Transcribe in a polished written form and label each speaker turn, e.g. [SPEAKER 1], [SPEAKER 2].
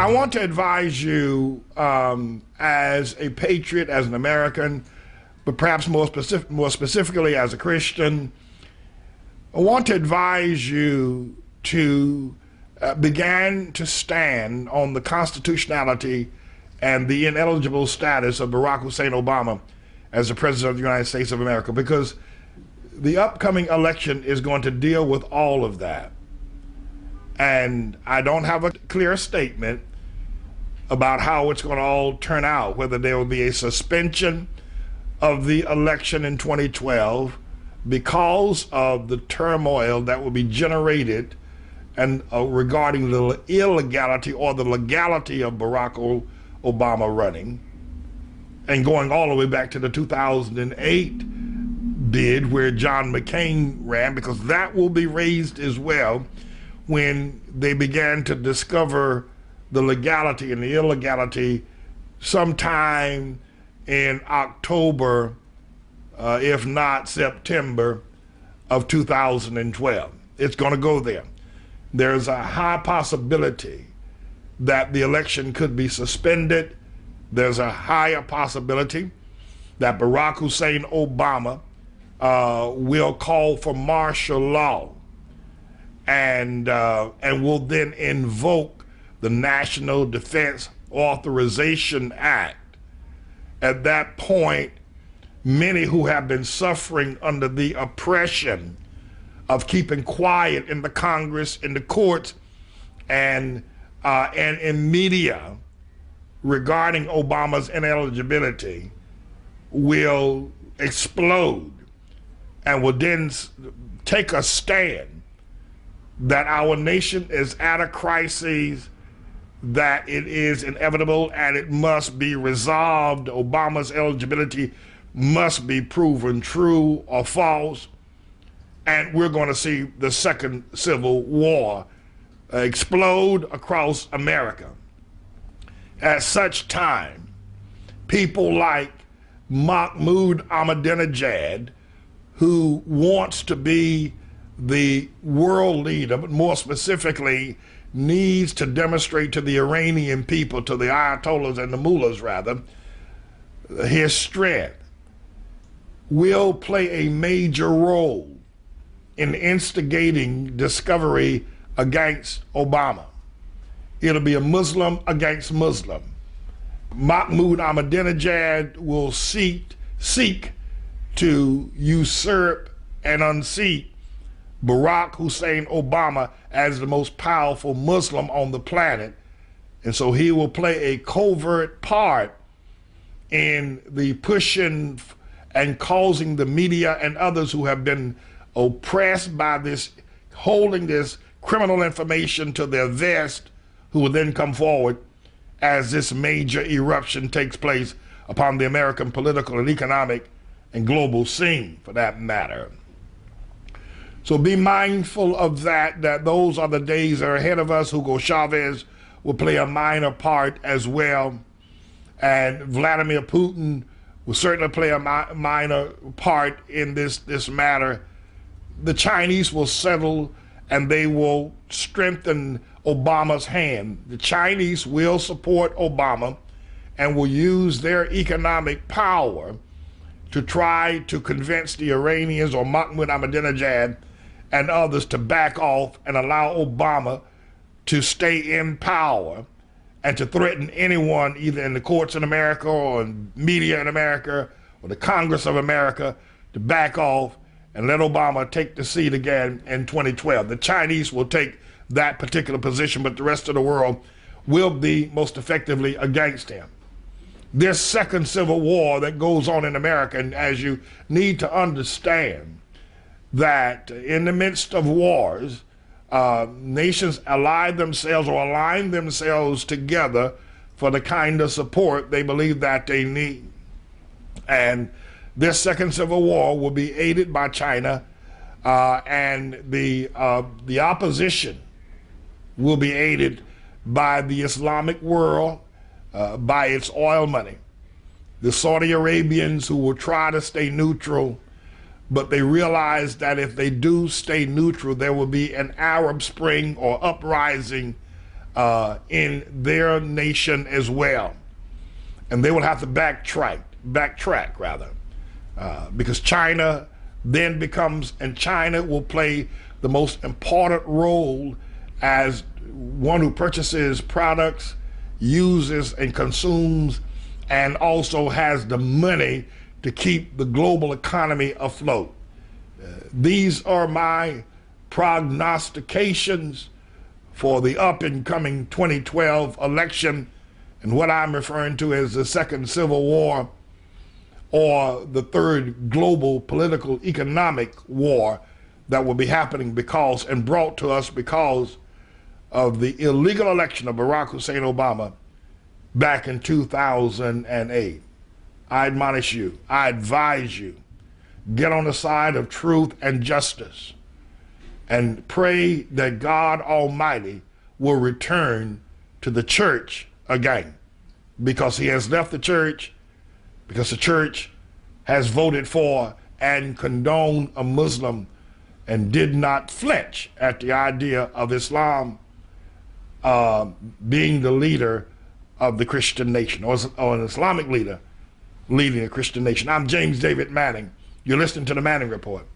[SPEAKER 1] I want to advise you as a patriot, as an American, but perhaps more specifically as a Christian, I want to advise you to begin to stand on the constitutionality and the ineligible status of Barack Hussein Obama as the President of the United States of America, because the upcoming election is going to deal with all of that. And I don't have a clear statement about how it's going to all turn out, whether there will be a suspension of the election in 2012 because of the turmoil that will be generated and regarding the illegality or the legality of Barack Obama running, and going all the way back to the 2008 bid where John McCain ran, because that will be raised as well when they began to discover the legality and the illegality sometime in October, if not September of 2012. It's going to go there. There's a high possibility that the election could be suspended. There's a higher possibility that Barack Hussein Obama will call for martial law and will then invoke the National Defense Authorization Act. At that point, many who have been suffering under the oppression of keeping quiet in the Congress, in the courts, and in media regarding Obama's ineligibility will explode and will then take a stand that our nation is at a crisis, that it is inevitable and it must be resolved. Obama's eligibility must be proven true or false, and we're going to see the second civil war explode across America. At such time, people like Mahmoud Ahmadinejad, who wants to be the world leader, but more specifically needs to demonstrate to the Iranian people, to the Ayatollahs and the mullahs rather, his strength, will play a major role in instigating discovery against Obama. It'll be a Muslim against Muslim. Mahmoud Ahmadinejad will seek to usurp and unseat Barack Hussein Obama as the most powerful Muslim on the planet. And so he will play a covert part in the pushing and causing the media and others who have been oppressed by this, holding this criminal information to their vest, who will then come forward as this major eruption takes place upon the American political and economic and global scene, for that matter. So be mindful of that those are the days that are ahead of us. Hugo Chavez will play a minor part as well, and Vladimir Putin will certainly play a minor part in this matter. The Chinese will settle and they will strengthen Obama's hand. The Chinese will support Obama and will use their economic power to try to convince the Iranians or Mahmoud Ahmadinejad and others to back off and allow Obama to stay in power, and to threaten anyone either in the courts in America or in media in America or the Congress of America to back off and let Obama take the seat again in 2012. The Chinese will take that particular position, but the rest of the world will be most effectively against him. This second civil war that goes on in America, and as you need to understand that in the midst of wars, nations ally themselves or align themselves together for the kind of support they believe that they need. And this second civil war will be aided by China, and the opposition will be aided by the Islamic world, by its oil money. The Saudi Arabians, who will try to stay neutral, but they realize that if they do stay neutral, there will be an Arab Spring or uprising in their nation as well. And they will have to backtrack rather, because China then becomes, and China will play the most important role as one who purchases products, uses and consumes, and also has the money to keep the global economy afloat. These are my prognostications for the up and coming 2012 election, and what I'm referring to as the second civil war, or the third global political economic war that will be happening because, and brought to us because of the illegal election of Barack Hussein Obama back in 2008. I admonish you, I advise you, get on the side of truth and justice and pray that God Almighty will return to the church again, because he has left the church, because the church has voted for and condoned a Muslim and did not flinch at the idea of Islam being the leader of the Christian nation, or an Islamic leader leading a Christian nation. I'm James David Manning. You're listening to the Manning Report.